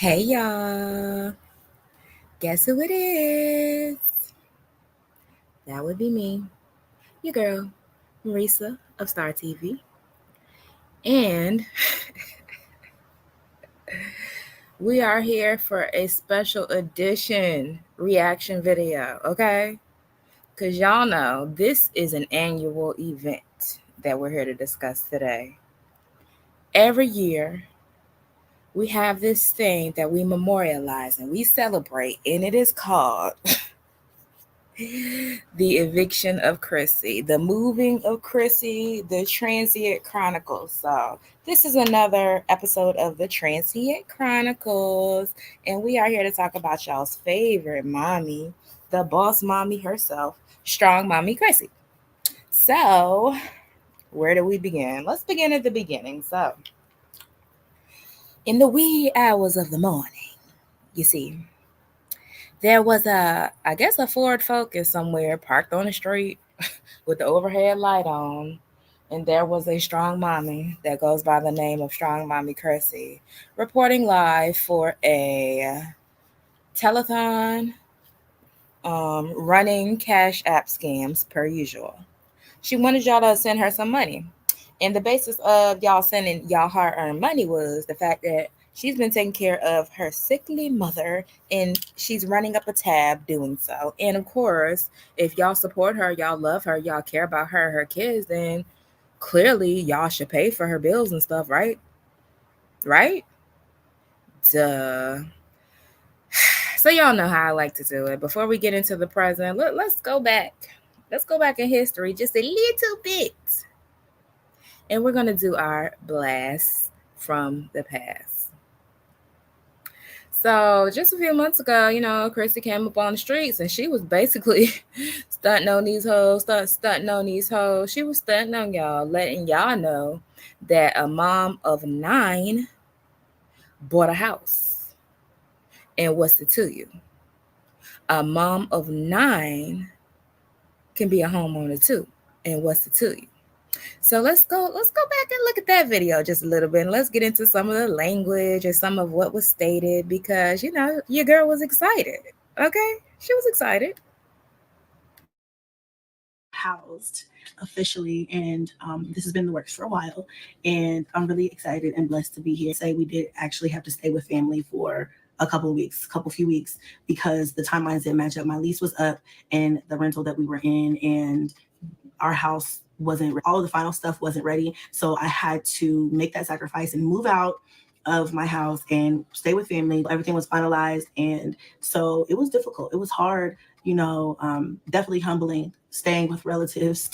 Hey y'all, guess who it is? That would be me, your girl, Marisa of Star TV. And we are here for a special edition reaction video, okay? Because y'all know this is an annual event that we're here to discuss today. Every year, we have this thing that we memorialize and we celebrate, and it is called the eviction of Chrissy, the moving of Chrissy, the transient chronicles. So this is another episode of the transient chronicles, and we are here to talk about y'all's favorite mommy, the boss mommy herself, Strongmommychrissy. So where do we begin? Let's begin at the beginning. So in the wee hours of the morning, you see, there was I guess a Ford Focus somewhere parked on the street with the overhead light on. And there was a strong mommy that goes by the name of Strongmommychrissy reporting live for a telethon, running cash app scams per usual. She wanted y'all to send her some money. And the basis of y'all sending y'all hard earned money was the fact that she's been taking care of her sickly mother and she's running up a tab doing so. And of course, if y'all support her, y'all love her, y'all care about her kids, then clearly y'all should pay for her bills and stuff, right? Right? Duh. So y'all know how I like to do it. Before we get into the present, let's go back. Let's go back in history just a little bit. And we're going to do our blast from the past. So just a few months ago, Chrissy came up on the streets and she was basically stunting on these hoes, stunting on these hoes. She was stunting on y'all, letting y'all know that a mom of 9 bought a house. And what's it to you? A mom of 9 can be a homeowner too. And what's it to you? So let's go back and look at that video just a little bit, and let's get into some of the language and some of what was stated, because your girl was excited. Okay, she was excited. Housed officially, and this has been in the works for a while, and I'm really excited and blessed to be here. Say we did actually have to stay with family for a few weeks, because the timelines didn't match up. My lease was up and the rental that we were in, and our house wasn't, all of the final stuff wasn't ready. So I had to make that sacrifice and move out of my house and stay with family. Everything was finalized. And so it was difficult. It was hard, definitely humbling, staying with relatives,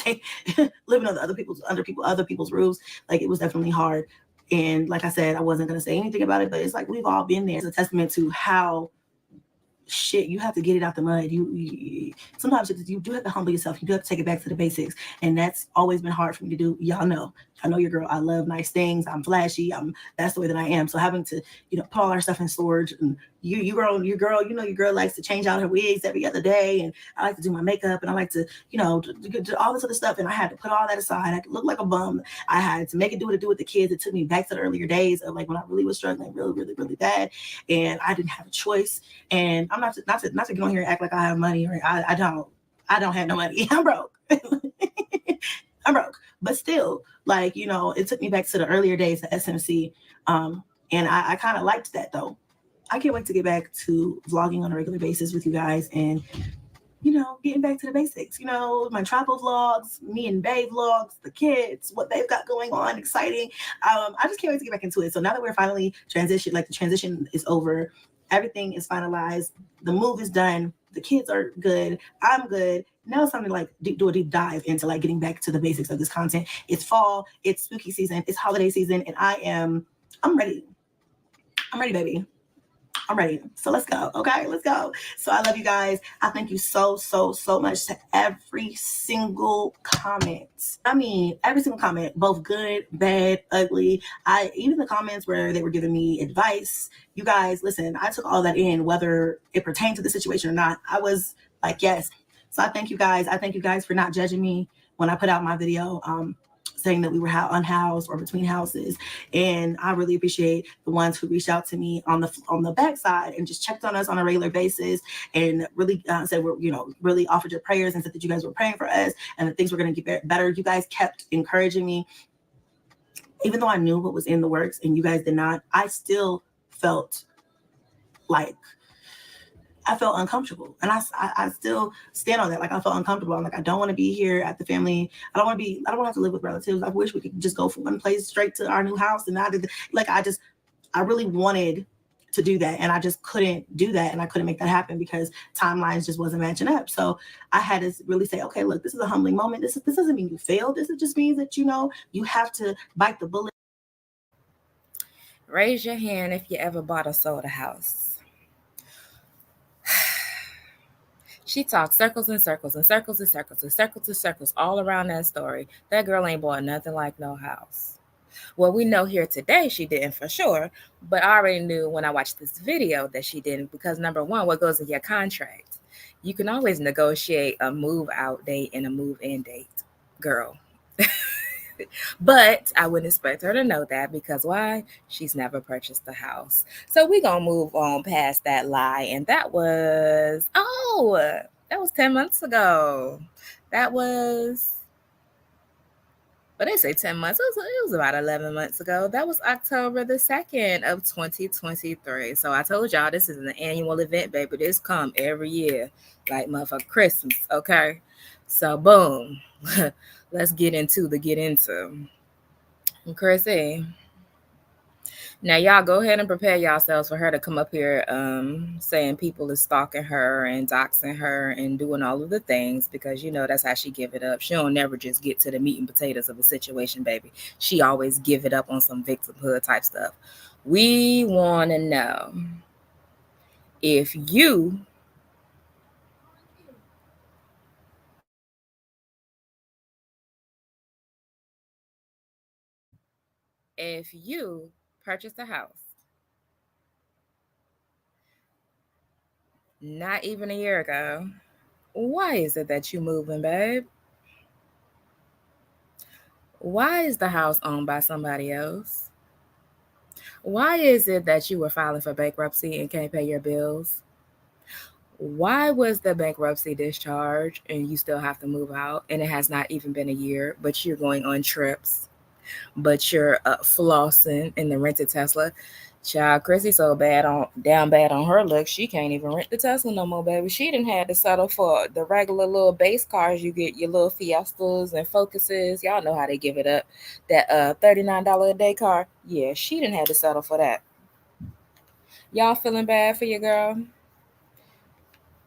living under other people's roofs. Like, it was definitely hard. And like I said, I wasn't going to say anything about it, but it's like, we've all been there. It's a testament to how you have to get it out the mud. You sometimes you do have to humble yourself. You do have to take it back to the basics, and that's always been hard for me to do. Y'all know, I know your girl. I love nice things. I'm flashy. That's the way that I am. So having to put all our stuff in storage, and your girl likes to change out her wigs every other day, and I like to do my makeup, and I like to do all this other stuff, and I had to put all that aside. I look like a bum. I had to make it do what it do with the kids. It took me back to the earlier days of, like, when I really was struggling really, really, really bad, and I didn't have a choice. And I'm not to get on here and act like I have money, or I don't have no money. I'm broke. I'm broke. But still, it took me back to the earlier days of SMC. And I kind of liked that, though. I can't wait to get back to vlogging on a regular basis with you guys, and getting back to the basics. My travel vlogs, me and Bae vlogs, the kids, what they've got going on, exciting. I just can't wait to get back into it. So now that we're finally transitioned, the transition is over, everything is finalized, the move is done, the kids are good, I'm good. Now it's time to do a deep dive into getting back to the basics of this content. It's fall, it's spooky season, it's holiday season, and I'm ready. I'm ready, baby. I'm ready. So let's go. Okay, let's go. So I love you guys. I thank you so, so, so much to every single comment. I mean, every single comment, both good, bad, ugly. Even the comments where they were giving me advice. You guys, listen, I took all that in, whether it pertained to the situation or not. I was like, yes. So I thank you guys. I thank you guys for not judging me when I put out my video. saying that we were unhoused or between houses. And I really appreciate the ones who reached out to me on the backside and just checked on us on a regular basis, and really said we're, really offered your prayers and said that you guys were praying for us and that things were going to get better. You guys kept encouraging me, even though I knew what was in the works and you guys did not. I still felt like I felt uncomfortable, and I still stand on that. Like, I felt uncomfortable. I'm like, I don't want to be here at the family. I don't want to have to live with relatives. I wish we could just go from one place straight to our new house. And I really wanted to do that, and I just couldn't do that, and I couldn't make that happen because timelines just wasn't matching up. So I had to really say, okay, look, this is a humbling moment. This doesn't mean you failed. This just means that you have to bite the bullet. Raise your hand if you ever bought or sold a house. She talked circles and circles and circles and circles and circles and circles all around that story. That girl ain't bought nothing like no house. Well, we know here today she didn't for sure, but I already knew when I watched this video that she didn't, because number one, what goes in your contract? You can always negotiate a move out date and a move in date, girl. But I wouldn't expect her to know that, because why? She's never purchased a house. So we're going to move on past that lie. And that was 10 months ago. That was, but they say 10 months. It was about 11 months ago. That was October the 2nd of 2023. So I told y'all this is an annual event, baby. This come every year, like motherfucking Christmas, okay? So boom. Let's get into. Chrissy. Now y'all go ahead and prepare yourselves for her to come up here saying people is stalking her and doxing her and doing all of the things, because that's how she give it up. She don't never just get to the meat and potatoes of a situation, baby. She always give it up on some victimhood type stuff. We want to know if you purchased a house not even a year ago, why is it that you moving, babe? Why is the house owned by somebody else? Why is it that you were filing for bankruptcy and can't pay your bills? Why was the bankruptcy discharged and you still have to move out and it has not even been a year, but you're going on trips, but you're flossing in the rented Tesla? Child, Chrissy so down bad on her luck, she can't even rent the Tesla no more, baby. She didn't have to settle for the regular little base cars you get, your little Fiestas and Focuses. Y'all know how they give it up. That $39 a day car. Yeah, she didn't have to settle for that. Y'all feeling bad for your girl?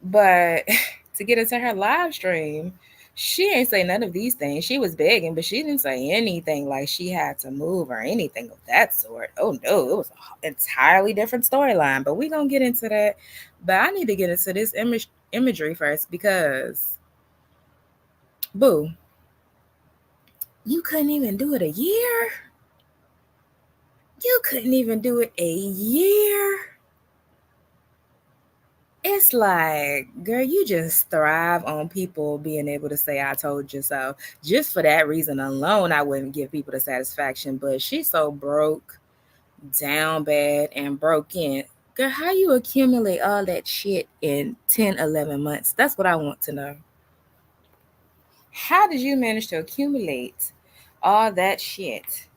But to get into her live stream, she ain't say none of these things. She was begging, but she didn't say anything like she had to move or anything of that sort. Oh no, it was an entirely different storyline. But we're gonna get into that. But I need to get into this imagery first, because boo, you couldn't even do it a year. You couldn't even do it a year. It's like, girl, you just thrive on people being able to say, I told you so. Just for that reason alone, I wouldn't give people the satisfaction. But she's so broke, down bad, and broken. Girl, how you accumulate all that shit in 10, 11 months? That's what I want to know. How did you manage to accumulate all that shit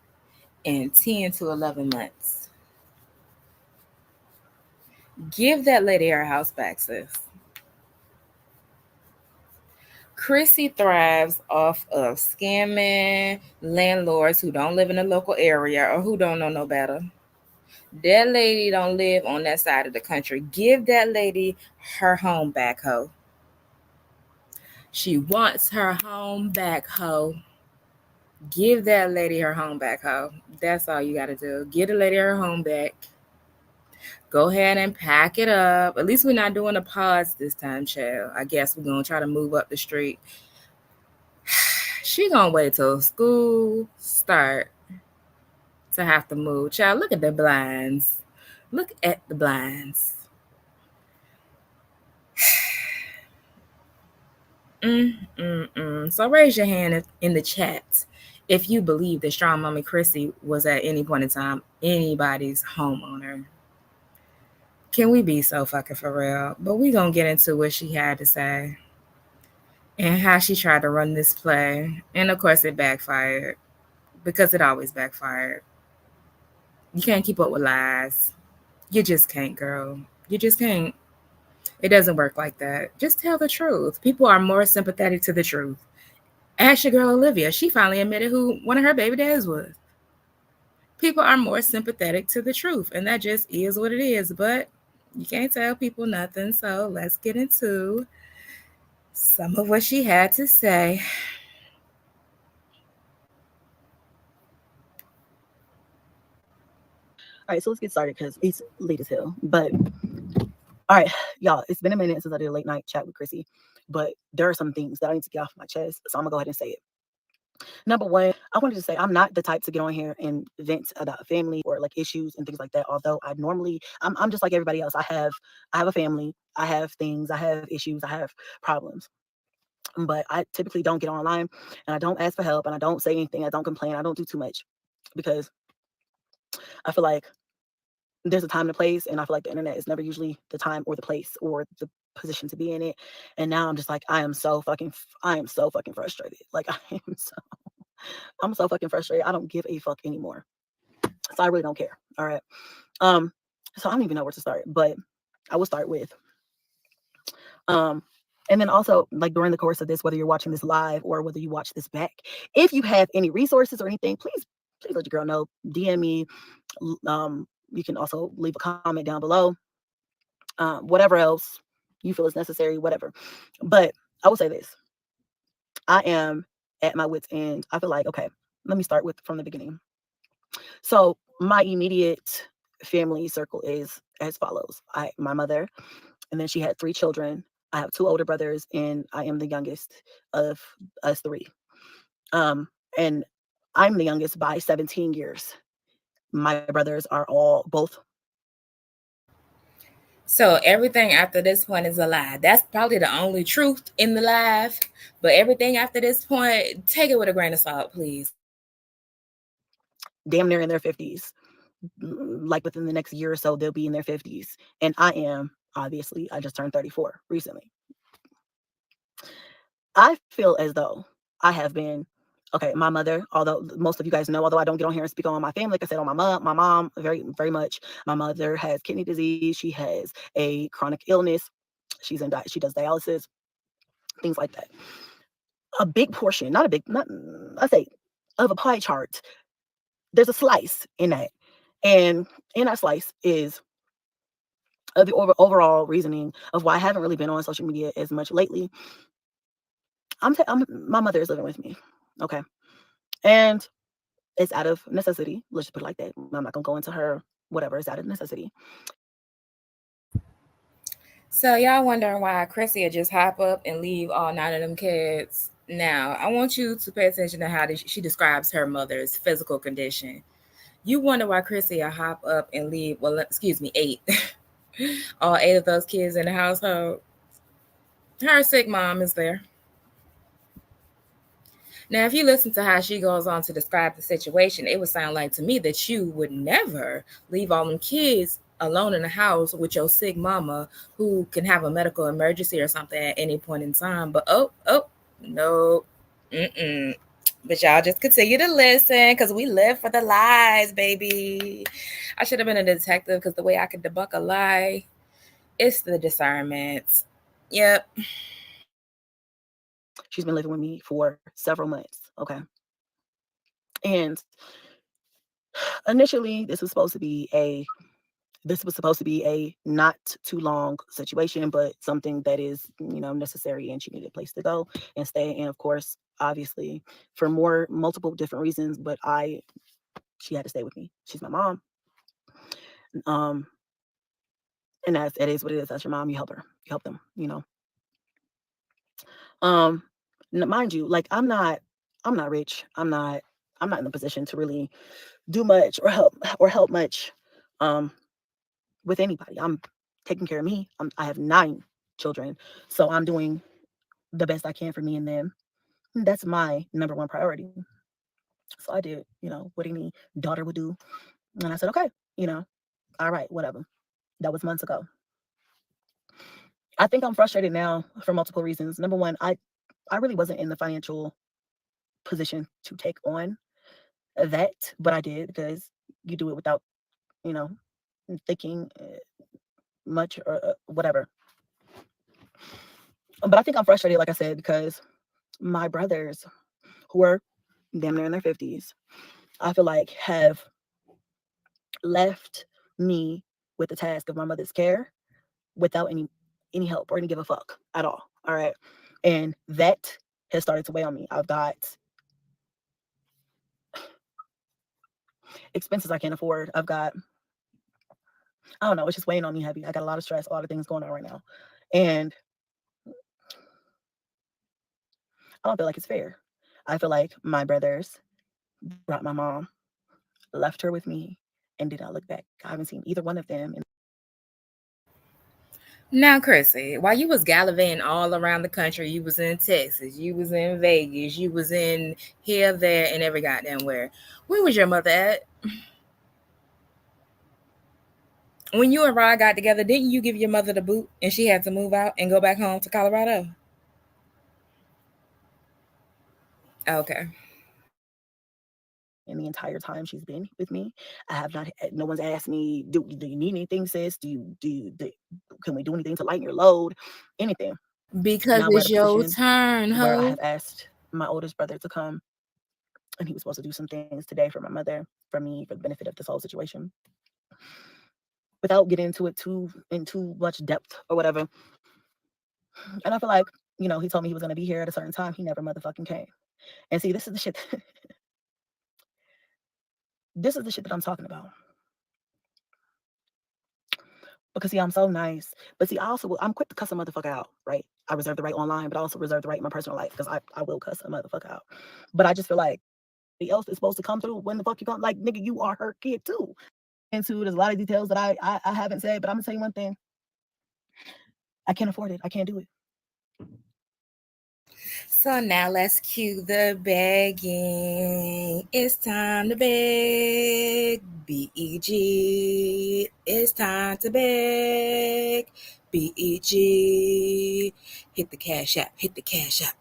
in 10 to 11 months? Give that lady her house back, sis. Chrissy thrives off of scamming landlords who don't live in the local area or who don't know no better. That lady don't live on that side of the country. Give that lady her home back, ho. She wants her home back, ho. Give that lady her home back, ho. That's all you got to do. Give the lady her home back. Go ahead and pack it up. At least we're not doing a pause this time, child. I guess we're going to try to move up the street. She gonna wait till school start to have to move. Child, look at the blinds. Look at the blinds. So raise your hand in the chat If you believe that Strong Mommy Chrissy was at any point in time anybody's homeowner, can we be so fucking for real? But we gonna get into what she had to say and how she tried to run this play. And of course it backfired because it always backfired. You can't keep up with lies. You just can't, girl. You just can't. It doesn't work like that. Just tell the truth. People are more sympathetic to the truth. Ask your girl Olivia. She finally admitted who one of her baby dads was. People are more sympathetic to the truth, and that just is what it is. But you can't tell people nothing. So let's get into some of what she had to say. All right, so let's get started because it's late as hell. But all right, y'all, it's been a minute since I did a late night chat with Chrissy, but there are some things that I need to get off my chest, so I'm gonna go ahead and say it. Number one, I wanted to say I'm not the type to get on here and vent about family or like issues and things like that. Although I normally, I'm just like everybody else. I have a family, I have things, I have issues, I have problems. But I typically don't get online and I don't ask for help and I don't say anything. I don't complain. I don't do too much because I feel like there's a time and a place, and I feel like the internet is never usually the time or the place or the position to be in it. And now I'm just like, I am so fucking frustrated. Like I'm so fucking frustrated. I don't give a fuck anymore. So I really don't care. All right. Um, so I don't even know where to start, but I will start with um and then also like during the course of this, whether you're watching this live or whether you watch this back, if you have any resources or anything, please let your girl know. DM me. You can also leave a comment down below. Whatever else you feel is necessary, whatever. But I will say this: I am at my wit's end. I feel like okay. Let me start with from the beginning. So my immediate family circle is as follows: my mother, and then she had 3 children. I have 2 older brothers, and I am the youngest of us 3. And I'm the youngest by 17 years. My brothers are all both. So everything after this point is a lie. That's probably the only truth in the life. But everything after this point, take it with a grain of salt, please. Damn near in their 50s. Like within the next year or so, they'll be in their 50s. And I am, obviously, I just turned 34 recently. I feel as though I have been okay. My mother, although most of you guys know, although I don't get on here and speak on my family, like I said, on my mom, very, very much. My mother has kidney disease. She has a chronic illness. She does dialysis, things like that. A big portion, not a big, not I say, of a pie chart. There's a slice in that, and in that slice is the overall reasoning of why I haven't really been on social media as much lately. My mother is living with me, okay, and it's out of necessity. Let's just put it like that. I'm not gonna go into her whatever. It's out of necessity. So y'all wondering why Chrissy would just hop up and leave all 9 of them kids. Now, I want you to pay attention to how she describes her mother's physical condition. You wonder why Chrissy will hop up and leave, well, excuse me, 8. All 8 of those kids in the household. Her sick mom is there. Now, if you listen to how she goes on to describe the situation, it would sound like to me that you would never leave all them kids alone in the house with your sick mama who can have a medical emergency or something at any point in time. But no, mm-mm. But y'all just continue to listen because we live for the lies, baby. I should have been a detective because the way I could debunk a lie, it's the discernment. Yep. She's been living with me for several months, okay. And initially, this was supposed to be a not too long situation, but something that is necessary, and she needed a place to go and stay. And of course, obviously, for multiple different reasons, but she had to stay with me. She's my mom. Um, and it is what it is. That's your mom. You help her. You help them. Um, mind you, like I'm not rich. I'm not in a position to really do much or help much um with anybody. I'm taking care of me. I have 9 children, so I'm doing the best I can for me and them. That's my number one priority. So I did, what any daughter would do. And I said, okay, all right, whatever. That was months ago. I think I'm frustrated now for multiple reasons. Number one, I really wasn't in the financial position to take on that, but I did because you do it without, you know, thinking much or whatever. But I think I'm frustrated, like I said, because my brothers who are damn near in their 50s, I feel like have left me with the task of my mother's care without any help or any give a fuck at all. All right. And that has started to weigh on me. I've got expenses I can't afford. I've got, I don't know, it's just weighing on me heavy. I got a lot of stress, a lot of things going on right now. And I don't feel like it's fair. I feel like my brothers brought my mom, left her with me, and did not look back. I haven't seen either one of them. Now, Chrissy, while you was gallivanting all around the country, you was in Texas, you was in Vegas, you was in here, there, and every goddamn where was your mother at? When you and Rod got together, didn't you give your mother the boot and she had to move out and go back home to Colorado? Okay. And the entire time she's been with me, I have not. No one's asked me, do you need anything, sis? Can we do anything to lighten your load? Anything. Because Now we're at it's a your position turn, where I ho. have asked my oldest brother to come, and he was supposed to do some things today for my mother, for me, for the benefit of this whole situation. Without getting into it too much depth or whatever. And I feel like, he told me he was gonna be here at a certain time. He never motherfucking came. And see, this is the shit. This is the shit that I'm talking about. Because see, I'm so nice. But see, I'm quick to cuss a motherfucker out, right? I reserve the right online, but I also reserve the right in my personal life because I will cuss a motherfucker out. But I just feel like the else is supposed to come through when the fuck you come. Like, nigga, you are her kid too. Into there's a lot of details that I haven't said, but I'm gonna tell you one thing. I can't afford it. I can't do it. So now let's cue the begging. It's time to beg. BEG. It's time to beg. BEG. Hit the cash app. Hit the cash app.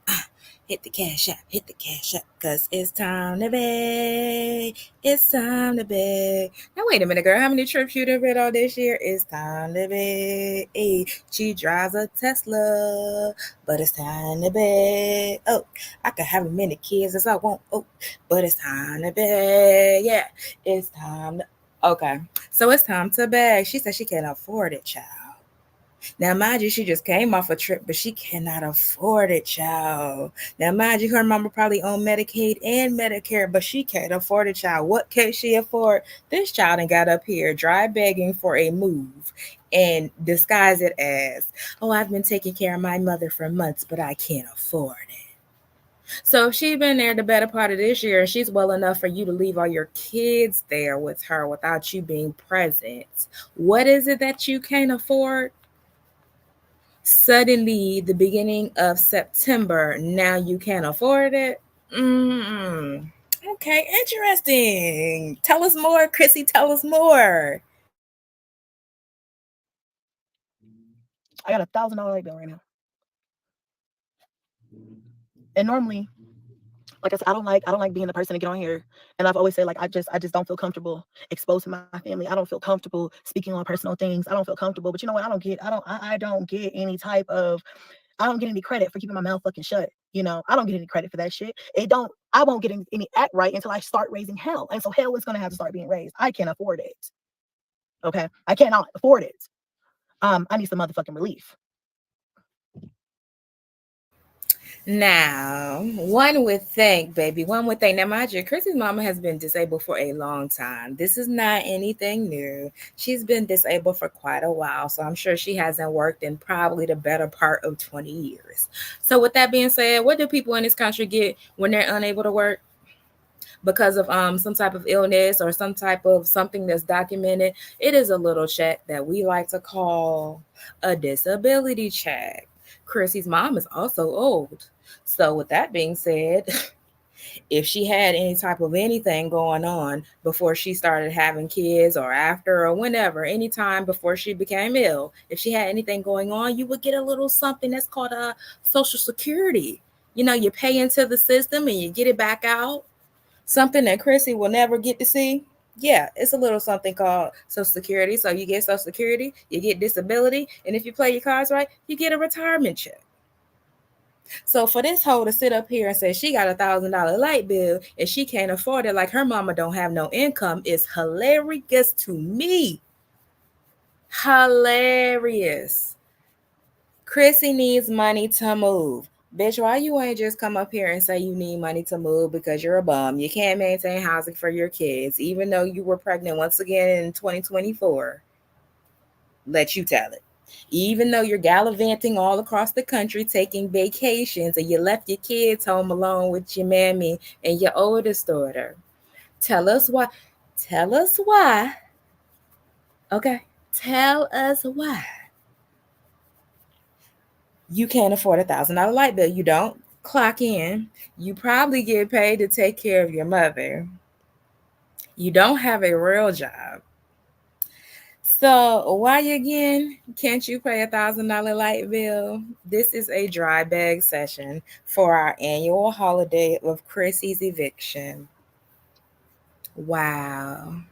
Hit the cash app. Hit the cash app. Cause it's time to beg. It's time to beg. Now wait a minute, girl. How many trips you done read all this year? It's time to beg. Hey, she drives a Tesla, but it's time to bed. Oh, I could have as many kids as I want. Oh, but it's time to bed. Yeah, it's time to. Okay, so it's time to beg. She said she can't afford it, child. Now, mind you, she just came off a trip, but she cannot afford it, child. Now, mind you, her mama probably own Medicaid and Medicare, but she can't afford it, child. What can she afford? This child and got up here dry begging for a move and disguise it as, oh, I've been taking care of my mother for months, but I can't afford it. So if she's been there the better part of this year, she's well enough for you to leave all your kids there with her without you being present. What is it that you can't afford? Suddenly the beginning of September, now you can't afford it. mm Okay, interesting. Tell us more, Chrissy. Tell us more. I got $1,000 light bill right now. And normally, like I said, I don't like being the person to get on here. And I've always said, like, I just don't feel comfortable exposing my family. I don't feel comfortable speaking on personal things. I don't feel comfortable. But you know what? I don't get any type of, I don't get any credit for keeping my mouth fucking shut. I don't get any credit for that shit. I won't get any act right until I start raising hell. And so hell is gonna have to start being raised. I can't afford it. Okay. I cannot afford it. I need some motherfucking relief. Now, one would think, baby, one would think. Now, mind you, Chrissy's mama has been disabled for a long time. This is not anything new. She's been disabled for quite a while, so I'm sure she hasn't worked in probably the better part of 20 years. So, with that being said, what do people in this country get when they're unable to work? Because of some type of illness or some type of something that's documented, it is a little check that we like to call a disability check. Chrissy's mom is also old. So with that being said, If she had any type of anything going on before she started having kids or after or whenever, anytime before she became ill, if she had anything going on, you would get a little something that's called a social security. You know, you pay into the system and you get it back out. Something that Chrissy will never get to see. Yeah, it's a little something called Social Security. So you get Social Security, you get disability, and if you play your cards right, you get a retirement check. So for this hoe to sit up here and say she got $1,000 light bill and she can't afford it, like her mama don't have no income, is hilarious to me. Hilarious. Chrissy needs money to move. Bitch, why you ain't just come up here and say you need money to move because you're a bum? You can't maintain housing for your kids, even though you were pregnant once again in 2024. Let you tell it. Even though you're gallivanting all across the country taking vacations and you left your kids home alone with your mammy and your oldest daughter. Tell us why. Tell us why. Okay. Tell us why you can't afford $1,000 light bill. You don't clock in. You probably get paid to take care of your mother. You don't have a real job. So why again can't you pay $1,000 light bill? This is a dry bag session for our annual holiday of Chrissy's eviction. Wow.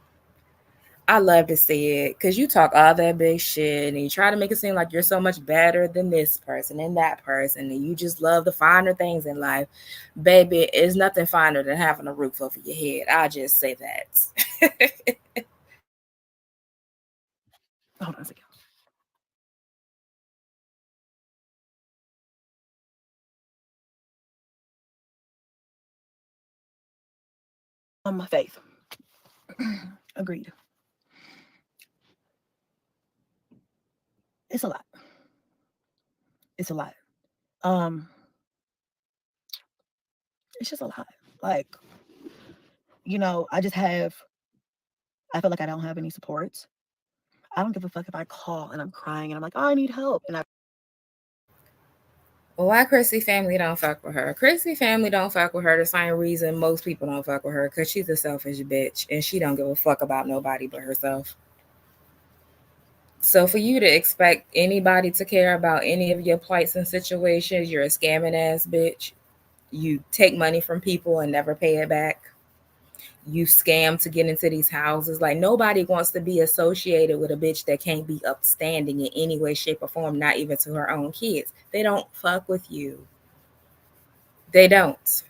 I love to see it because you talk all that big shit and you try to make it seem like you're so much better than this person and that person, and you just love the finer things in life. Baby, it's nothing finer than having a roof over your head. I'll just say that. Hold on a second. Faith. Agreed. It's a lot. It's a lot. Um, it's just a lot. Like, I just have. I feel like I don't have any supports. I don't give a fuck if I call and I'm crying and I'm like, oh, I need help, and I. Why Chrissy family don't fuck with her? Chrissy family don't fuck with her the same reason most people don't fuck with her, because she's a selfish bitch and she don't give a fuck about nobody but herself. So for you to expect anybody to care about any of your plights and situations, you're a scamming ass bitch. You take money from people and never pay it back. You scam to get into these houses. Like, nobody wants to be associated with a bitch that can't be upstanding in any way, shape, or form, not even to her own kids. They don't fuck with you. They don't.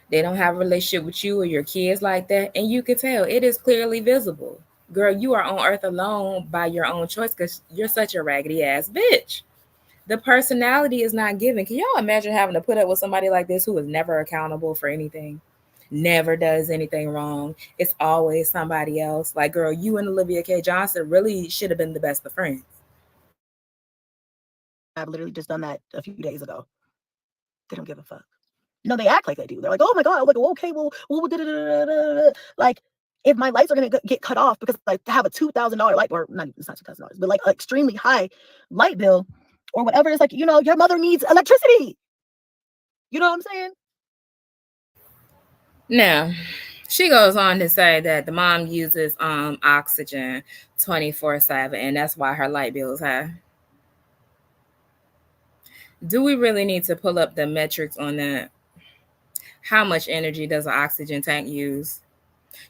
They don't have a relationship with you or your kids like that. And you can tell it is clearly visible. Girl, you are on earth alone by your own choice because you're such a raggedy ass bitch. The personality is not given. Can y'all imagine having to put up with somebody like this who is never accountable for anything? Never does anything wrong. It's always somebody else. Like, girl, you and Olivia K. Johnson really should have been the best of friends. I've literally just done that a few days ago. They don't give a fuck. They act like they do. They're like, oh my God. I'm like, okay, well, like, if my lights are gonna get cut off because I have a $2,000 light, or not, it's not $2,000, but like an extremely high light bill or whatever, it's like, your mother needs electricity. You know what I'm saying? Now, she goes on to say that the mom uses oxygen 24/7, and that's why her light bill is high. Do we really need to pull up the metrics on that? How much energy does an oxygen tank use?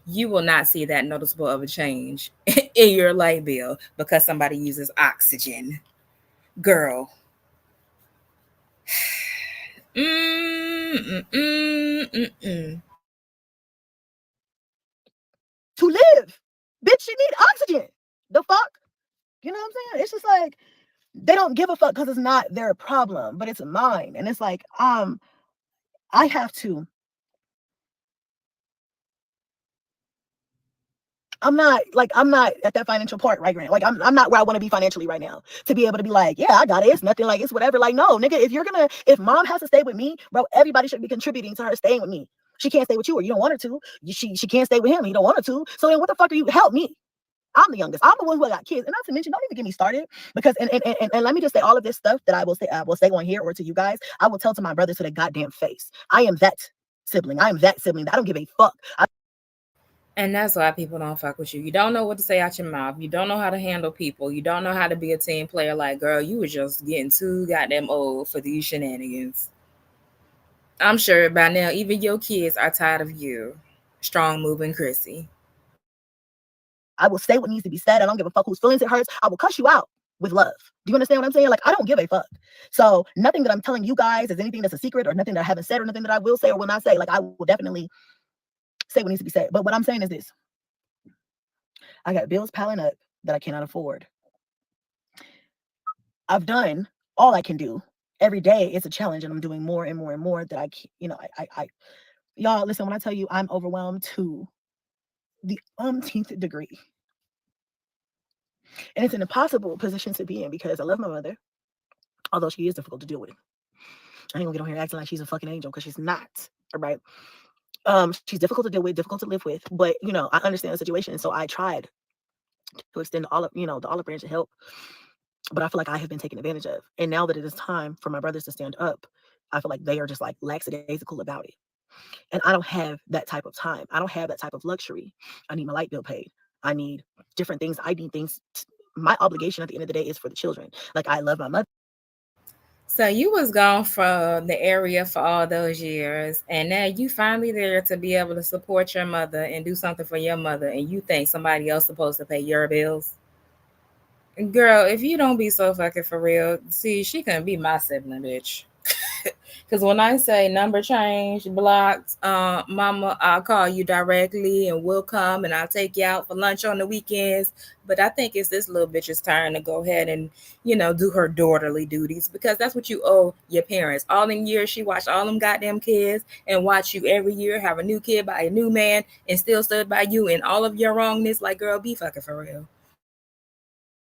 You will not see that noticeable of a change in your light bill because somebody uses oxygen. Girl. Mm, mm, mm, mm, mm. To live, bitch, you need oxygen. The fuck? You know what I'm saying? It's just like, they don't give a fuck because it's not their problem, but it's mine. And it's like, I have to. I'm not at that financial part right now. Like, I'm not where I want to be financially right now to be able to be like, yeah, I got it. It's nothing, like, it's whatever. Like, no, nigga, if mom has to stay with me, bro, everybody should be contributing to her staying with me. She can't stay with you, or you don't want her to. She can't stay with him. You don't want her to. So then what the fuck are you? Help me. I'm the youngest. I'm the one who got kids. And not to mention, don't even get me started, because and let me just say, all of this stuff that I will say on here or to you guys, I will tell to my brother to the goddamn face. I am that sibling. I am that sibling that I don't give a fuck. And that's why people don't fuck with you. You don't know what to say out your mouth. You don't know how to handle people. You don't know how to be a team player. Like, girl, you were just getting too goddamn old for these shenanigans. I'm sure by now, even your kids are tired of you. Strong moving Chrissy. I will say what needs to be said. I don't give a fuck whose feelings it hurts. I will cuss you out with love. Do you understand what I'm saying? Like, I don't give a fuck. So nothing that I'm telling you guys is anything that's a secret or nothing that I haven't said or nothing that I will say or will not say. Like, I will definitely say what needs to be said. But what I'm saying is this. I got bills piling up that I cannot afford. I've done all I can do. Every day it's a challenge and I'm doing more and more and more that I can't, y'all listen, when I tell you I'm overwhelmed to the umpteenth degree. And it's an impossible position to be in because I love my mother, although she is difficult to deal with. I ain't gonna get on here acting like she's a fucking angel because she's not. All right. She's difficult to deal with, difficult to live with, but I understand the situation. So I tried to extend the olive branch of help, but I feel like I have been taken advantage of. And now that it is time for my brothers to stand up, I feel like they are just like lackadaisical about it. And I don't have that type of time. I don't have that type of luxury. I need my light bill paid. I need different things. I need things. My obligation at the end of the day is for the children. Like, I love my mother. So you was gone from the area for all those years, and now you finally there to be able to support your mother and do something for your mother, and you think somebody else supposed to pay your bills? Girl, if you don't be so fucking for real, see, she couldn't be my sibling, bitch. Because when I say number change, blocked, mama, I'll call you directly and we'll come and I'll take you out for lunch on the weekends. But I think it's this little bitch's turn to go ahead and, do her daughterly duties because that's what you owe your parents. All in years, she watched all them goddamn kids and watch you every year have a new kid by a new man and still stood by you in all of your wrongness. Like, girl, be fucking for real.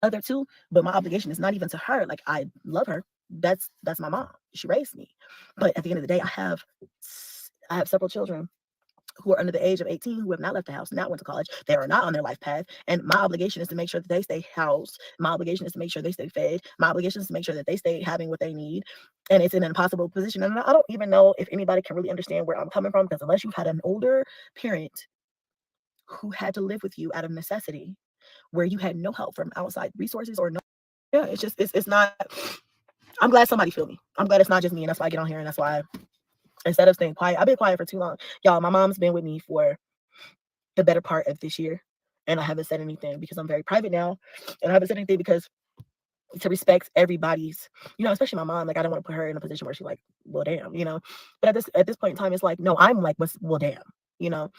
Other two, but my obligation is not even to her. Like, I love her. That's my mom. She raised me. But at the end of the day, I have several children who are under the age of 18 who have not left the house, not went to college. They are not on their life path. And my obligation is to make sure that they stay housed. My obligation is to make sure they stay fed. My obligation is to make sure that they stay having what they need. And it's in an impossible position. And I don't even know if anybody can really understand where I'm coming from, because unless you've had an older parent who had to live with you out of necessity, where you had no help from outside resources or no, yeah, it's not. I'm glad somebody feel me. I'm glad it's not just me, and that's why I get on here, and that's why instead of staying quiet, I've been quiet for too long. Y'all, my mom's been with me for the better part of this year, and I haven't said anything because I'm very private now, and I haven't said anything because to respect everybody's, especially my mom. Like, I don't want to put her in a position where she's like, well, damn. But at this point in time, it's like, no, I'm like, what's well, damn, you know.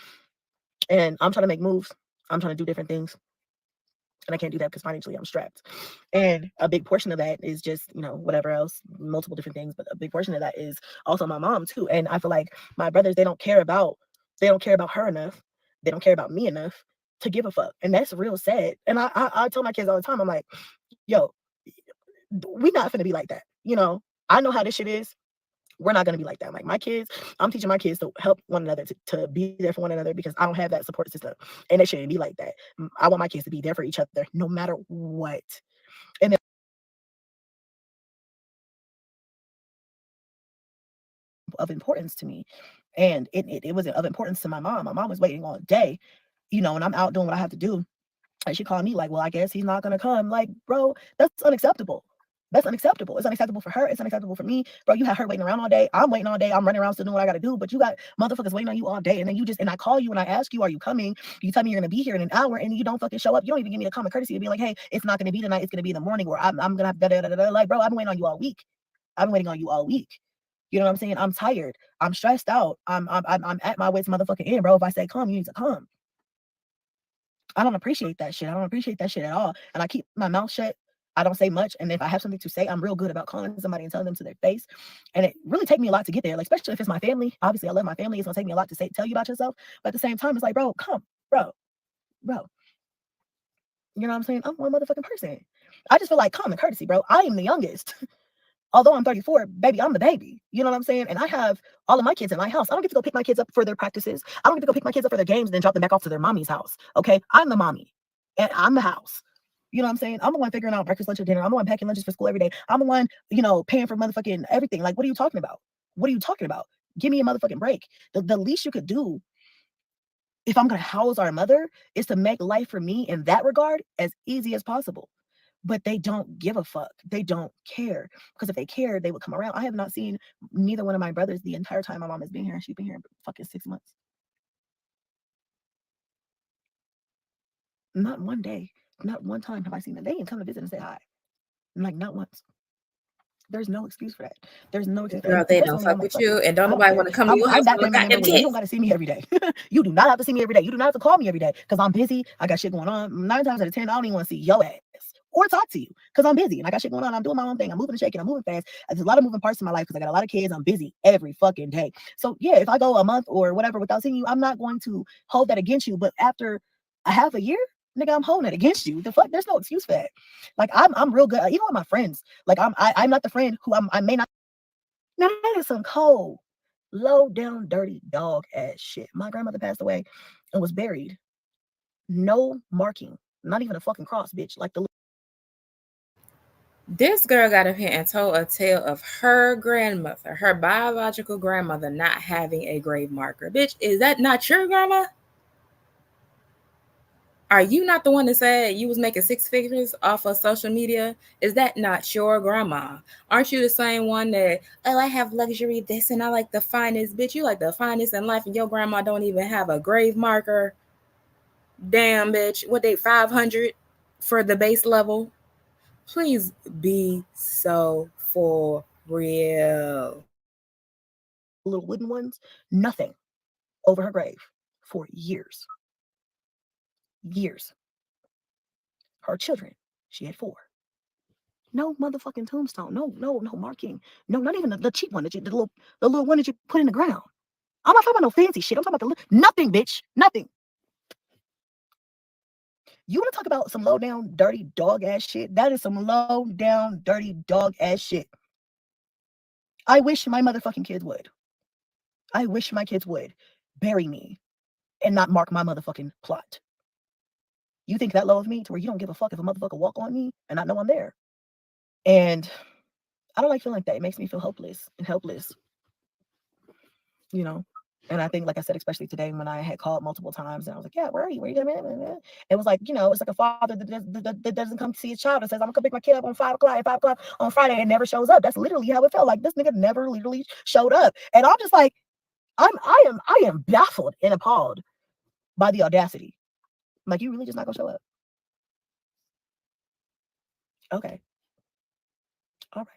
And I'm trying to make moves. I'm trying to do different things. And I can't do that because financially I'm strapped. And a big portion of that is just, whatever else, multiple different things. But a big portion of that is also my mom too. And I feel like my brothers, they don't care about her enough. They don't care about me enough to give a fuck. And that's real sad. And I tell my kids all the time, I'm like, yo, we not finna be like that. I know how this shit is. We're not going to be like that. Like, my kids, I'm teaching my kids to help one another, to be there for one another, because I don't have that support system, and it shouldn't be like that. I want my kids to be there for each other no matter what. And of importance to me, and it was of importance to my mom. My mom was waiting all day, and I'm out doing what I have to do, and she called me like, well, I guess he's not going to come. Like, bro, that's unacceptable. That's unacceptable. It's unacceptable for her. It's unacceptable for me. Bro, you have her waiting around all day. I'm waiting all day. I'm running around still doing what I got to do. But you got motherfuckers waiting on you all day. And then and I call you and I ask you, are you coming? You tell me you're going to be here in an hour and you don't fucking show up. You don't even give me the common courtesy to be like, hey, it's not going to be tonight. It's going to be in the morning, or I'm going to have da-da-da-da-da. Like, bro, I've been waiting on you all week. I've been waiting on you all week. You know what I'm saying? I'm tired. I'm stressed out. I'm at my wit's motherfucking end, bro. If I say come, you need to come. I don't appreciate that shit. I don't appreciate that shit at all. And I keep my mouth shut. I don't say much. And if I have something to say, I'm real good about calling somebody and telling them to their face. And it really take me a lot to get there, like, especially if it's my family. Obviously, I love my family. It's gonna take me a lot to tell you about yourself. But at the same time, it's like, bro, come, bro. You know what I'm saying? I'm one motherfucking person. I just feel like common courtesy, bro. I am the youngest. Although I'm 34, baby, I'm the baby. You know what I'm saying? And I have all of my kids in my house. I don't get to go pick my kids up for their practices. I don't get to go pick my kids up for their games and then drop them back off to their mommy's house. Okay? I'm the mommy. And I'm the house. You know what I'm saying? I'm the one figuring out breakfast, lunch, and dinner. I'm the one packing lunches for school every day. I'm the one, paying for motherfucking everything. Like, what are you talking about? What are you talking about? Give me a motherfucking break. The least you could do if I'm gonna house our mother is to make life for me in that regard as easy as possible. But they don't give a fuck. They don't care. Because if they cared, they would come around. I have not seen neither one of my brothers the entire time my mom has been here, and she's been here fucking 6 months. Not one day, not one time have I seen them. They didn't come to visit and say hi. Like, not once. There's no excuse for that. There's no excuse. Girl, And they don't personally, I'm fuck like, with fuck you, it. and don't I don't nobody care. want to come to your I'm house that for my family member goddamn where you kids. don't got to see me every day. You do not have to see me every day. You do not have to call me every day because I'm busy. I got shit going on. 9 times out of 10, I don't even want to see your ass or talk to you because I'm busy and I got shit going on. I'm doing my own thing. I'm moving and shaking. I'm moving fast. There's a lot of moving parts in my life because I got a lot of kids. I'm busy every fucking day. So yeah, if I go a month or whatever without seeing you, I'm not going to hold that against you. But after a half a year, nigga, I'm holding it against you. The fuck, there's no excuse for that. Like I'm real good, even with my friends. Like I'm not the friend who I may not. Now that is some cold, low down, dirty dog ass shit. My grandmother passed away and was buried. No marking, not even a fucking cross, bitch. Like the This girl got up here and told a tale of her grandmother, her biological grandmother, not having a grave marker. Bitch, is that not your grandma? Are you not the one that said you was making six figures off of social media? Is that not your grandma? Aren't you the same one that, oh, I have luxury this and I like the finest? Bitch, you like the finest in life and your grandma don't even have a grave marker? Damn, bitch. What they 500 for the base level? Please be so for real. little wooden ones, nothing over her grave for years. Years. Her children, she had four. No motherfucking tombstone. No marking. No, not even the cheap one that the little one that you put in the ground. I'm not talking about no fancy shit. I'm talking about nothing, bitch. Nothing. You want to talk about some low down, dirty dog ass shit? That is some low down, dirty dog ass shit. I wish my motherfucking kids would. I wish my kids would bury me and not mark my motherfucking plot. You think that low of me to where you don't give a fuck if a motherfucker walk on me and not know I'm there? And I don't like feeling like that. It makes me feel hopeless and helpless, you know. And I think, like I said, especially today when I had called multiple times and I was like, yeah, where are you? Where are you gonna be? It was like, it's like a father that doesn't come to see his child and says, I'm gonna pick my kid up on 5 o'clock at 5 o'clock on Friday and never shows up. That's literally how it felt. Like this nigga never literally showed up. And I'm just like, I am baffled and appalled by the audacity. Like, you really just not gonna show up? Okay. All right.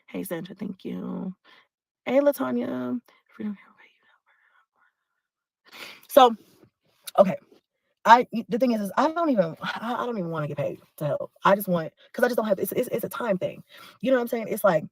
Hey Sandra, thank you. Hey Latanya. So, okay. The thing is I don't even want to get paid to help. I just want because I just don't have it's a time thing. You know what I'm saying? It's like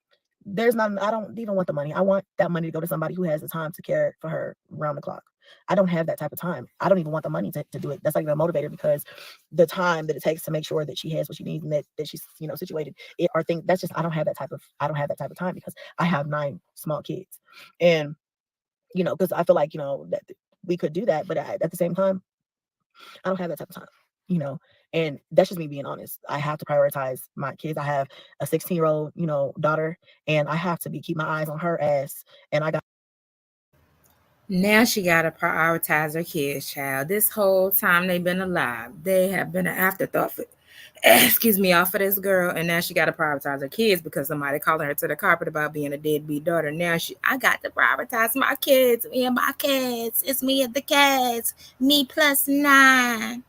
there's not I don't even want the money. I want that money to go to somebody who has the time to care for her round the clock. I don't have that type of time. I don't even want the money to do it. That's like a motivator because the time that it takes to make sure that she has what she needs and that she's situated are things that's just I don't have that type of time because I have 9 small kids. And because I feel like that we could do that, but at the same time I don't have that type of time, you know, and that's just me being honest. I have to prioritize my kids. I have a 16-year-old, daughter, and I have to keep my eyes on her ass. And I got Now she gotta prioritize her kids, child. This whole time they've been alive, they have been an afterthought for, excuse me, off for this girl. And now she gotta prioritize her kids because somebody calling her to the carpet about being a deadbeat daughter. Now I got to prioritize my kids, me and my kids. It's me and the kids, me plus 9.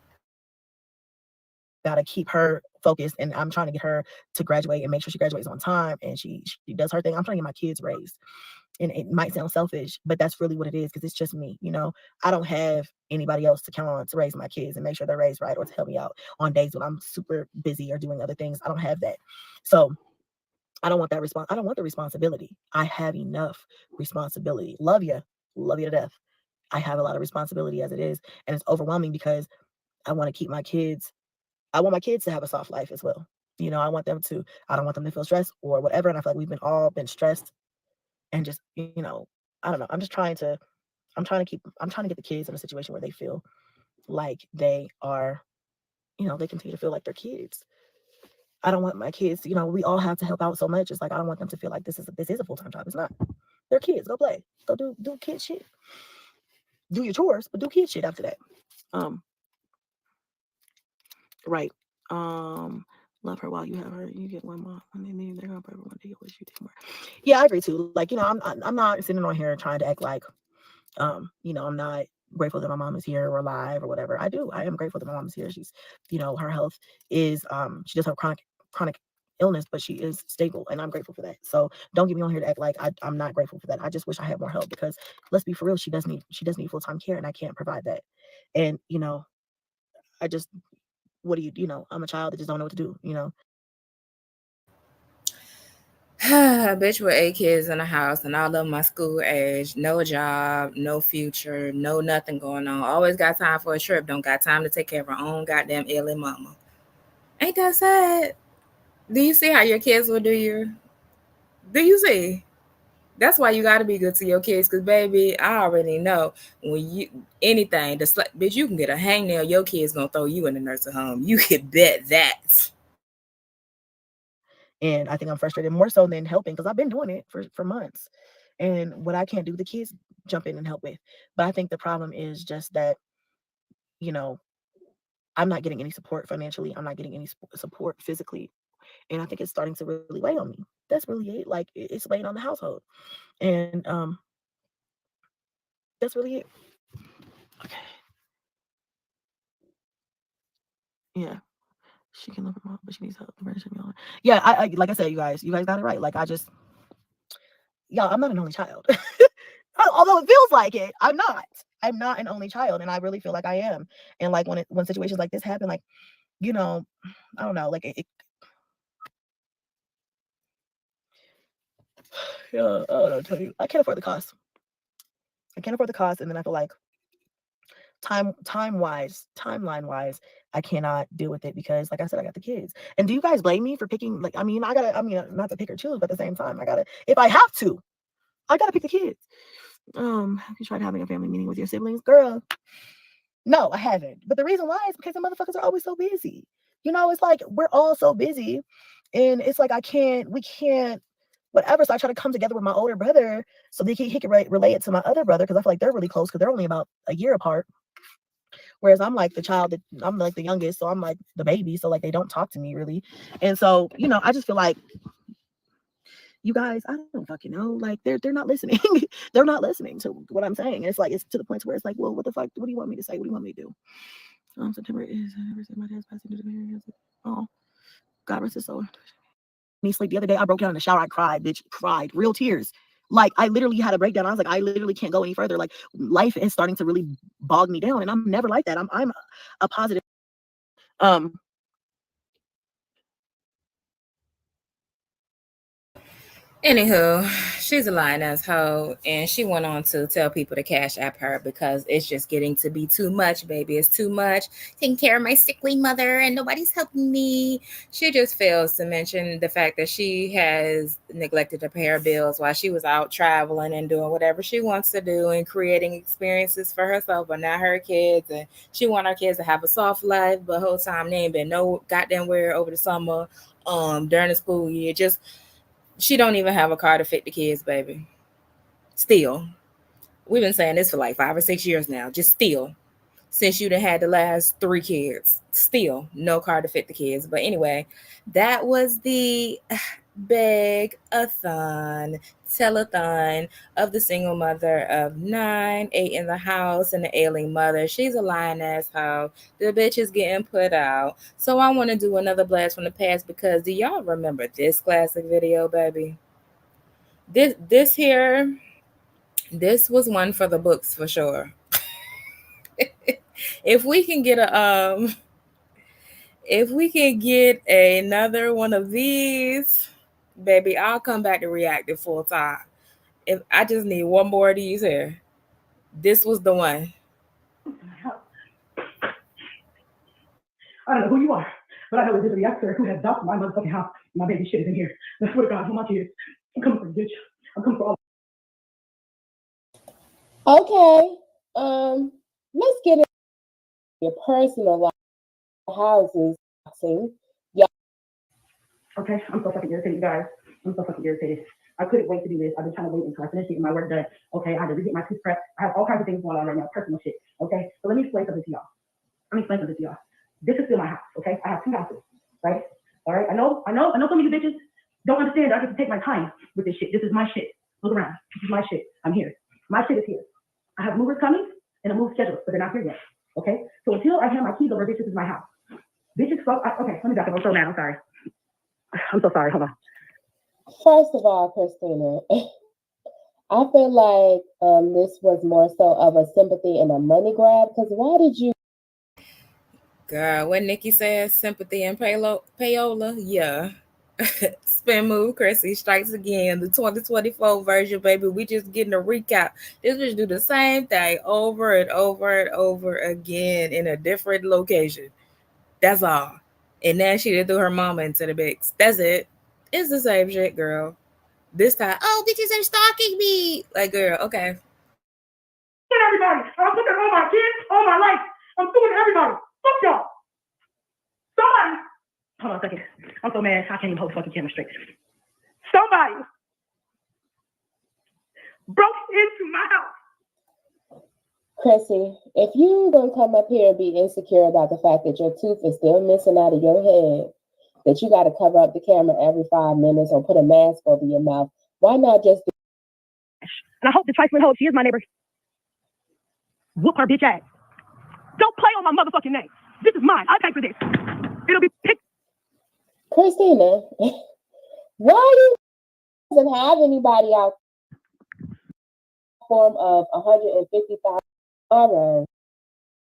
gotta keep her focused, and I'm trying to get her to graduate and make sure she graduates on time, and she does her thing. I'm trying to get my kids raised. And it might sound selfish, but that's really what it is because it's just me. I don't have anybody else to count on to raise my kids and make sure they're raised right or to help me out on days when I'm super busy or doing other things. I don't have that. So I don't want that I don't want the responsibility. I have enough responsibility. Love you to death. I have a lot of responsibility as it is, and it's overwhelming because I want to keep my kids. I want my kids to have a soft life as well. I want them to. I don't want them to feel stressed or whatever. And I feel like we've been stressed and just I don't know. I'm trying to get the kids in a situation where they feel like they are they continue to feel like they're kids. I don't want my kids, we all have to help out so much. It's like, I don't want them to feel like this is a full-time job. It's not. They're kids. Go play. Go do kid shit. Do your chores, but do kid shit after that. Right. Love her while you have her. You get one more, and then they're gonna forever one day. You'll wish you take more. Yeah, I agree too. Like, I'm not sitting on here trying to act like, I'm not grateful that my mom is here or alive or whatever. I am grateful that my mom is here. She's, her health is, she does have chronic illness, but she is stable, and I'm grateful for that. So don't get me on here to act like I'm not grateful for that. I just wish I had more help, because let's be for real, she does need full-time care, and I can't provide that. And I just, what do I'm a child that just don't know what to do. Bitch with 8 kids in the house and all of them my school age, no job, no future, no nothing going on. Always got time for a trip, don't got time to take care of her own goddamn ailing mama. Ain't that sad? Do you see how your kids will do you? Do you see? That's why you got to be good to your kids, because baby, I already know when you anything, bitch, you can get a hangnail, your kids gonna throw you in the nursing home. You can bet that. And I think I'm frustrated more so than helping, because I've been doing it for months. And what I can't do, the kids jump in and help with. But I think the problem is just that, I'm not getting any support financially. I'm not getting any support physically. And I think it's starting to really weigh on me. That's really it. Like, it's weighing on the household. And that's really it. Okay. Yeah. She can love her mom, but she needs help. Yeah, I like I said, you guys got it right. Like, I'm not an only child. Although it feels like it, I'm not. I'm not an only child, and I really feel like I am. And like, when situations like this happen, like, I don't know, like yeah, I don't know, tell you, I can't afford the cost. And then I feel like timeline wise, I cannot deal with it, because like I said, I got the kids. And do you guys blame me for picking? Like, I mean, not to pick or choose, but at the same time, if I have to, I gotta pick the kids. Have you tried having a family meeting with your siblings? Girl, no, I haven't. But the reason why is because the motherfuckers are always so busy. It's like, we're all so busy, and it's like, we can't, whatever. So I try to come together with my older brother so that he can relay it to my other brother, because I feel like they're really close, because they're only about a year apart. Whereas I'm like I'm like the youngest, so I'm like the baby. So like, they don't talk to me really. And so, I just feel like, you guys, I don't fucking know. Like, they're not listening. They're not listening to what I'm saying. And it's like, it's to the point where it's like, well, what the fuck? What do you want me to say? What do you want me to do? September is my dad's passing to the. Oh, God rest his soul. Me sleep the other day. I broke down in the shower. I cried, bitch. Cried, real tears. Like, I literally had a breakdown. I was like, I literally can't go any further. Like, life is starting to really bog me down, and I'm never like that. I'm a positive. Anywho, she's a lying asshole, and she went on to tell people to cash app her because it's just getting to be too much, baby. It's too much. Taking care of my sickly mother, and nobody's helping me. She just fails to mention the fact that she has neglected to pay her bills while she was out traveling and doing whatever she wants to do and creating experiences for herself, but not her kids. And she want her kids to have a soft life, but the whole time they ain't been no goddamn where over the summer, during the school year. Just she don't even have a car to fit the kids, baby. Still. We've been saying this for like 5 or 6 years now. Just still. Since you'd have had the last 3 kids. Still, no car to fit the kids. But anyway, that was the beg-a-thon, telethon of the single mother of 9, 8 in the house, and the ailing mother. She's a lying asshole. The bitch is getting put out. So I want to do another blast from the past, because do y'all remember this classic video, baby? This here, this was one for the books for sure. if we can get a if we can get another one of these, baby, I'll come back to react it full time. If I just need one more of these here. This was the one. I don't know who you are, but I know this is the actor who has dumped my motherfucking house. My baby shit is in here. I swear to God, for my kids. I'm coming for you, bitch. I'm coming for all. Okay. Let's get into your personal life. houses. See, yeah, Okay, I'm so fucking irritated, you guys. I'm so fucking irritated. I couldn't wait to do this. I've been trying to wait until I finish getting my work done. Okay, I had to reheat my tooth prep. I have all kinds of things going on right now, personal shit. Okay, so let me explain something to y'all. Let me explain something to y'all. This is still my house. Okay, I have two houses, right? All right. I know. Some of you bitches don't understand that I get to take my time with this shit. This is my shit. Look around. This is my shit. I'm here. My shit is here. I have movers coming and a move scheduled, but they're not here yet. Okay, so until I hand my keys over, bitch, this is my house. Bitches, okay, let me back up. I'm so mad. I'm sorry. I'm so sorry. Hold on. first of all, Christina, I feel like this was more so of a sympathy and a money grab. Because why did you? Girl, what Nikki says, sympathy and payola, yeah. Spin move, Chrissy strikes again. The 2024 version, baby. We just getting a recap. This bitch do the same thing over and over and over again in a different location. That's all. And then she did threw her mama into the mix. That's it. It's the same shit, girl. This time, oh, bitches are stalking me. Like, girl, okay. Everybody, I'm looking at all my kids, all my life. I'm suing everybody. Fuck y'all. Somebody. Hold on a second. I'm so mad. I can't even hold the fucking camera straight. Somebody broke into my house. Chrissy, if you're going to come up here and be insecure about the fact that your tooth is still missing out of your head, that you got to cover up the camera every 5 minutes or put a mask over your mouth, why not just do? And I hope the trifling hoe, she is my neighbor, whoop her bitch ass. Don't play on my motherfucking name. This is mine. I pay for this. It'll be picked. Christina, why do you doesn't have anybody out form of $150,000?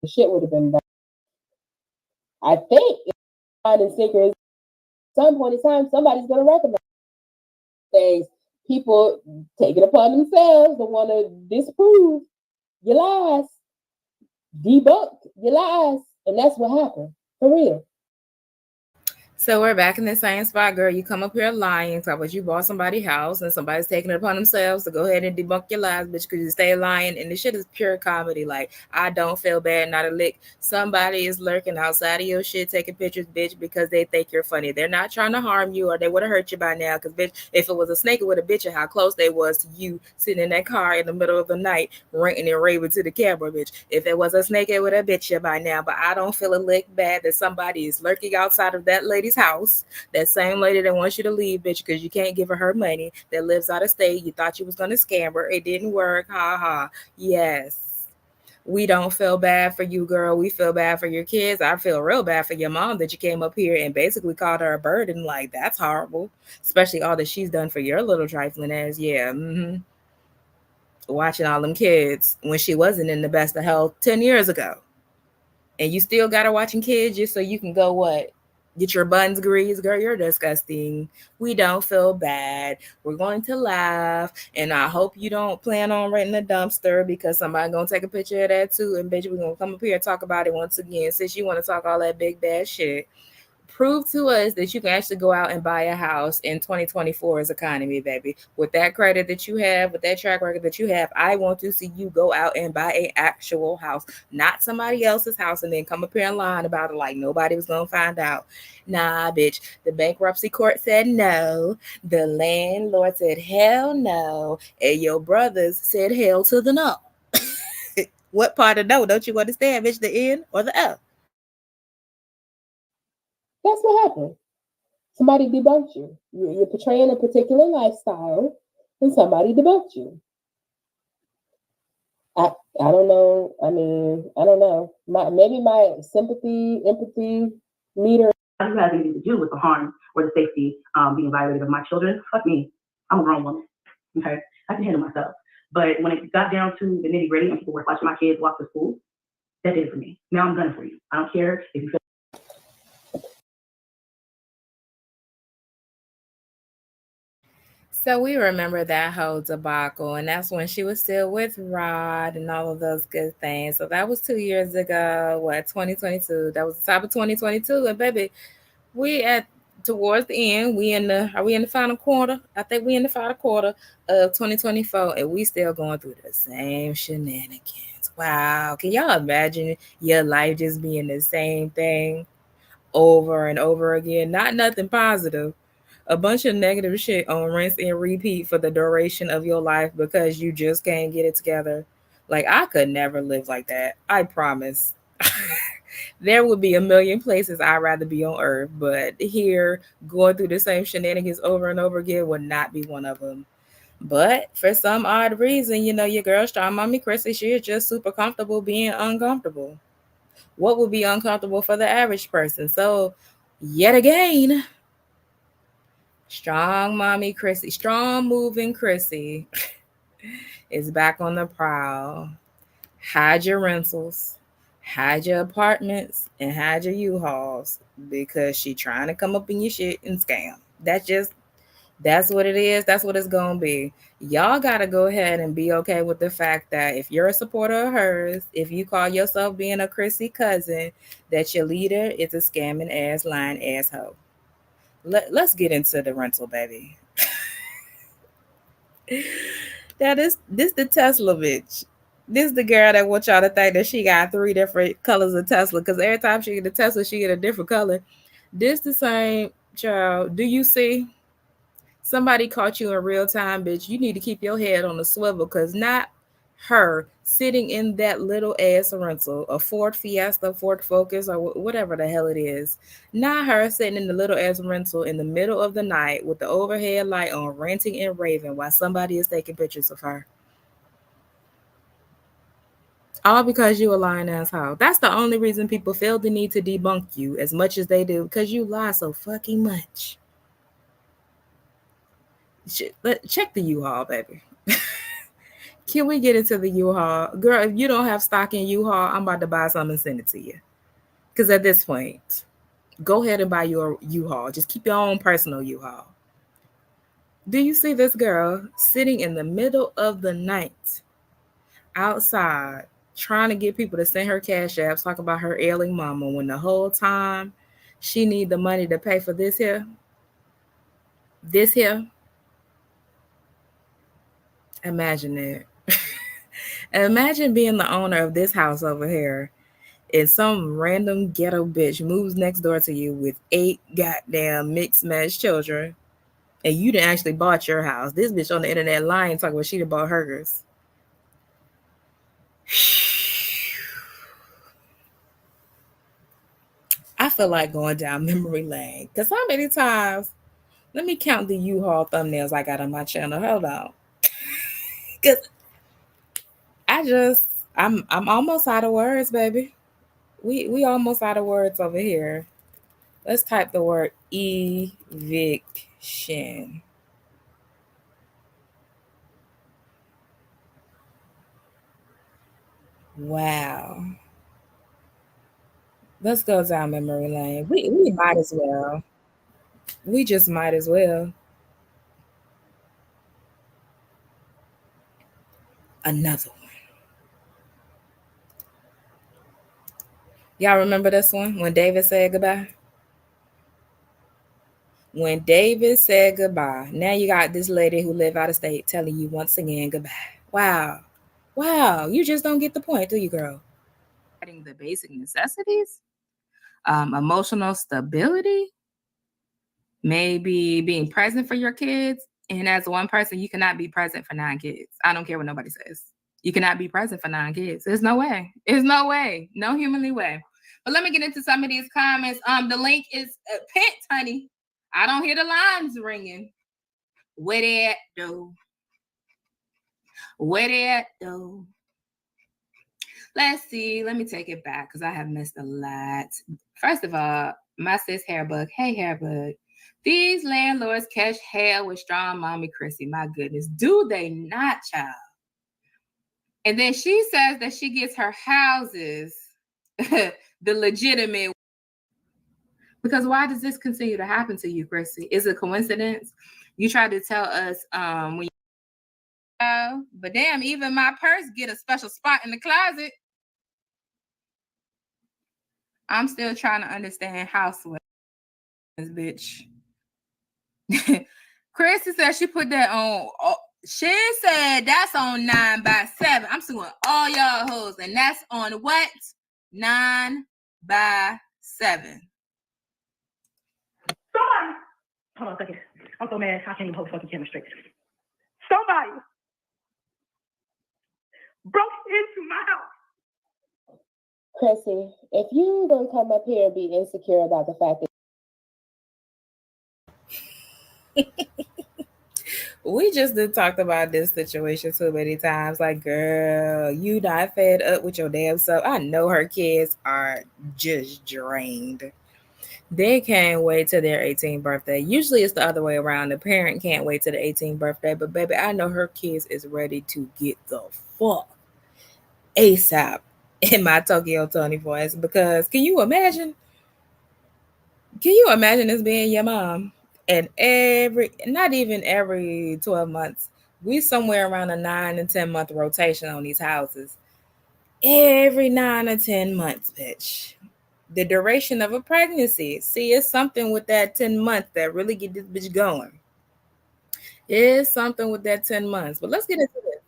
The shit would have been done. I think in secret, at some point in time, somebody's going to recognize things. People take it upon themselves to want to disprove your lies, debunk your lies, and that's what happened for real. So we're back in the same spot, girl. You come up here lying, talk about you bought somebody's house and somebody's taking it upon themselves to go ahead and debunk your lies, bitch, because you stay lying. And this shit is pure comedy. Like, I don't feel bad, not a lick. Somebody is lurking outside of your shit, taking pictures, bitch, because they think you're funny. They're not trying to harm you or they would have hurt you by now. Because, bitch, if it was a snake, it would have bitch you how close they was to you sitting in that car in the middle of the night, ranting and raving to the camera, bitch. If it was a snake, it would have bitch you by now. But I don't feel a lick bad that somebody is lurking outside of that lady's house, that same lady that wants you to leave, bitch, because you can't give her money, that lives out of state. You thought you was gonna scam her, it didn't work, ha ha. Yes, we don't feel bad for you, girl. We feel bad for your kids. I feel real bad for your mom that you came up here and basically called her a burden. Like, that's horrible, especially all that she's done for your little trifling ass. Yeah, watching all them kids when she wasn't in the best of health 10 years ago, and you still got her watching kids just so you can go what? Get your buns greased, girl. You're disgusting. We don't feel bad. We're going to laugh, and I hope you don't plan on renting a dumpster because somebody gonna take a picture of that too. And bitch, we're gonna come up here and talk about it once again. Since you want to talk all that big bad shit, prove to us that you can actually go out and buy a house in 2024's economy, baby. With that credit that you have, with that track record that you have, I want to see you go out and buy an actual house, not somebody else's house, and then come up here and lie about it like nobody was gonna find out. Nah, bitch. The bankruptcy court said no. The landlord said hell no. And your brothers said hell to the no. What part of no don't you understand, bitch? The N or the L? That's what happened. Somebody debunked you. You're portraying a particular lifestyle, and somebody debunked you. I don't know. I mean, I don't know. Maybe my sympathy, empathy meter. Who has anything to do with the harm or the safety being violated of my children? Fuck me. I'm a grown woman. Okay, I can handle myself. But when it got down to the nitty gritty and people were watching my kids walk to school, that did it for me. Now I'm done for you. I don't care if you feel. So we remember that whole debacle, and that's when she was still with Rod and all of those good things. So that was 2 years ago. What, 2022? That was the top of 2022. And baby, we at towards the end. We in the are we in the final quarter? I think we in the final quarter of 2024, and we still going through the same shenanigans. Wow, can y'all imagine your life just being the same thing? over and over again. Not nothing positive. A bunch of negative shit on rinse and repeat for the duration of your life because you just can't get it together. Like, I could never live like that. I promise. There would be a million places I'd rather be on earth, but here, going through the same shenanigans over and over again would not be one of them. But for some odd reason, your girl, Strong Mommy Chrissy, she is just super comfortable being uncomfortable. What would be uncomfortable for the average person? So, yet again, Strong Mommy Chrissy, strong moving Chrissy is back on the prowl. Hide your rentals, hide your apartments, and hide your U-Hauls because she trying to come up in your shit and scam. That's what it is. That's what it's gonna be. Y'all gotta go ahead and be okay with the fact that if you're a supporter of hers, if you call yourself being a Chrissy cousin, that your leader is a scamming ass, lying asshole. Let's get into the rental, baby. That is this the Tesla bitch. This the girl that want y'all to think that she got 3 different colors of Tesla. Because every time she get a Tesla, she get a different color. This the same child. Do you see? Somebody caught you in real time, bitch. You need to keep your head on the swivel because not her sitting in that little ass rental, a Ford Fiesta, Ford Focus, or whatever the hell it is. Not her sitting in the little ass rental in the middle of the night with the overhead light on, ranting and raving while somebody is taking pictures of her. All because you a lying asshole. That's the only reason people feel the need to debunk you as much as they do, because you lie so fucking much. Check the U-Haul, baby. Can we get into the U-Haul? Girl, if you don't have stock in U-Haul, I'm about to buy something and send it to you. Because at this point, go ahead and buy your U-Haul. Just keep your own personal U-Haul. Do you see this girl sitting in the middle of the night outside trying to get people to send her cash apps, talk about her ailing mama, when the whole time she need the money to pay for this here? This here? Imagine it. Imagine being the owner of this house over here and some random ghetto bitch moves next door to you with 8 goddamn mixed match children, and you didn't actually bought your house. This bitch on the internet lying, talking about she done bought hers. I feel like going down memory lane. Because how many times? Let me count the U-Haul thumbnails I got on my channel. Hold on. Because I'm almost out of words, baby. We almost out of words over here. Let's type the word eviction. Wow. Let's go down memory lane. We might as well. We just might as well. Another one. Y'all remember this one when David said goodbye? When David said goodbye, now you got this lady who live out of state telling you once again goodbye. Wow. Wow. You just don't get the point, do you, girl? The basic necessities, emotional stability, maybe being present for your kids. And as one person, you cannot be present for 9 kids. I don't care what nobody says. You cannot be present for 9 kids. There's no way. There's no way. No humanly way. But let me get into some of these comments. The link is pinned, honey. I don't hear the lines ringing. Where they at, though? Where they at, though? Let's see. Let me take it back because I have missed a lot. First of all, my sis Hairbug. Hey, Hairbug. These landlords catch hell with Strong Mommy Chrissy. My goodness. Do they not, child? And then she says that she gets her houses the legitimate. Because why does this continue to happen to you, Chrissy? Is it a coincidence? You tried to tell us when you but damn, even my purse get a special spot in the closet. I'm still trying to understand houseware, bitch. Chrissy said she put that on. She said that's on 9x7. I'm suing all y'all hoes, and that's on what? 9x7. Hold on a second. I'm so mad. I can't even hold the fucking camera straight. Somebody broke into my house. Chrissy, if you gonna come up here and be insecure about the fact that we just did talked about this situation too many times. Like, girl, you not fed up with your damn self. I know her kids are just drained. They can't wait till their 18th birthday. Usually it's the other way around. The parent can't wait till the 18th birthday. But baby, I know her kids is ready to get the fuck ASAP in my Tokyo Tony voice. Because can you imagine? Can you imagine this being your mom? And not even every 12 months, we somewhere around a 9 to 10 month rotation on these houses. Every 9 or 10 months, bitch. The duration of a pregnancy. See, it's something with that 10 months that really get this bitch going. It's something with that 10 months. But let's get into this.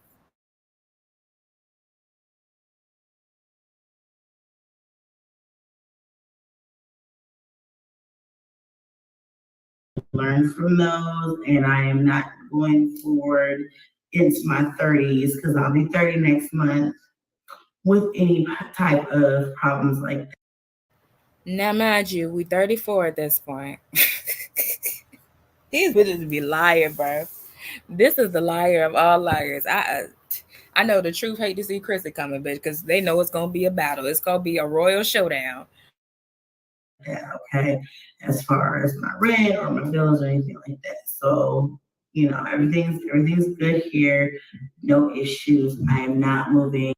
Learn from those, and I am not going forward into my 30s because I'll be 30 next month with any type of problems like that. Now, mind you, we 34 at this point. These bitches be lying, bro. This is the liar of all liars. I know the truth hate to see Chrissy coming, bitch, because they know it's gonna be a battle. It's gonna be a royal showdown. Yeah, okay, as far as my rent or my bills or anything like that. So, everything's good here, no issues. I am not moving.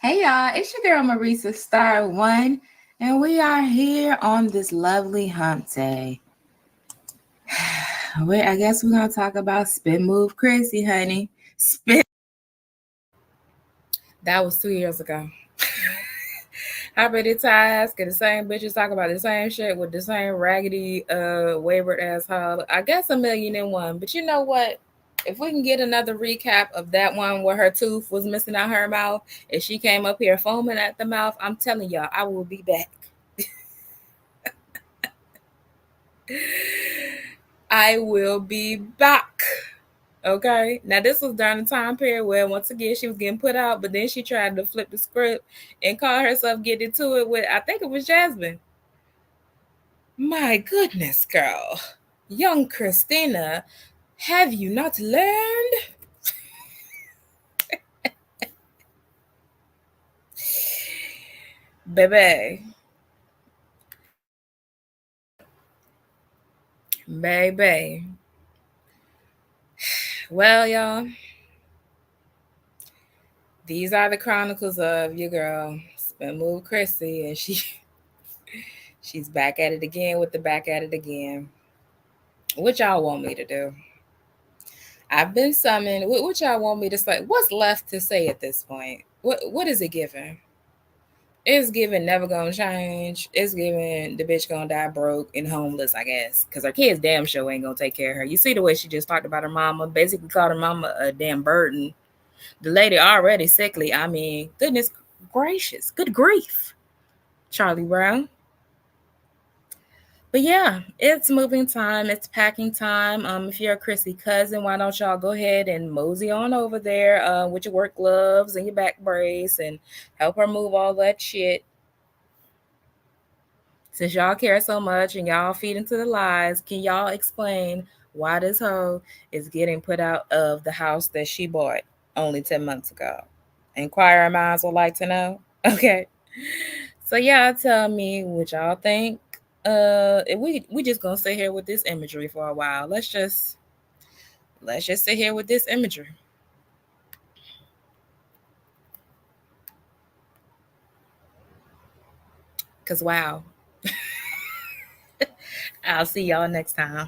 Hey y'all, it's your girl Marisa Star One, and we are here on this lovely hump day. I guess we're gonna talk about spin move crazy, honey. Spin. That was 2 years ago. How many times can the same bitches talk about the same shit with the same raggedy, wayward asshole? I guess 1,000,001. But you know what? If we can get another recap of that one where her tooth was missing out her mouth and she came up here foaming at the mouth, I'm telling y'all, I will be back. I will be back. Okay. Now this was during the time period where once again she was getting put out, but then she tried to flip the script and call herself getting to it with, I think it was Jasmine. My goodness, girl. Young Christina, have you not learned? Baby. Baby. Well, y'all, these are the chronicles of your girl, Spin Move Chrissy, and she's back at it again with the back at it again. What y'all want me to do? I've been summoned. What y'all want me to say? What's left to say at this point? What is it giving? It's giving never gonna change. It's giving the bitch gonna die broke and homeless, I guess. Because her kids damn sure ain't gonna take care of her. You see the way she just talked about her mama, basically called her mama a damn burden. The lady already sickly. I mean, goodness gracious. Good grief. Charlie Brown. But yeah, it's moving time. It's packing time. If you're a Chrissy cousin, why don't y'all go ahead and mosey on over there with your work gloves and your back brace and help her move all that shit. Since y'all care so much and y'all feed into the lies, can y'all explain why this hoe is getting put out of the house that she bought only 10 months ago? Inquiring minds would like to know. Okay. So y'all tell me what y'all think. If we just gonna sit here with this imagery for a while. Let's just sit here with this imagery. Cause wow. I'll see y'all next time.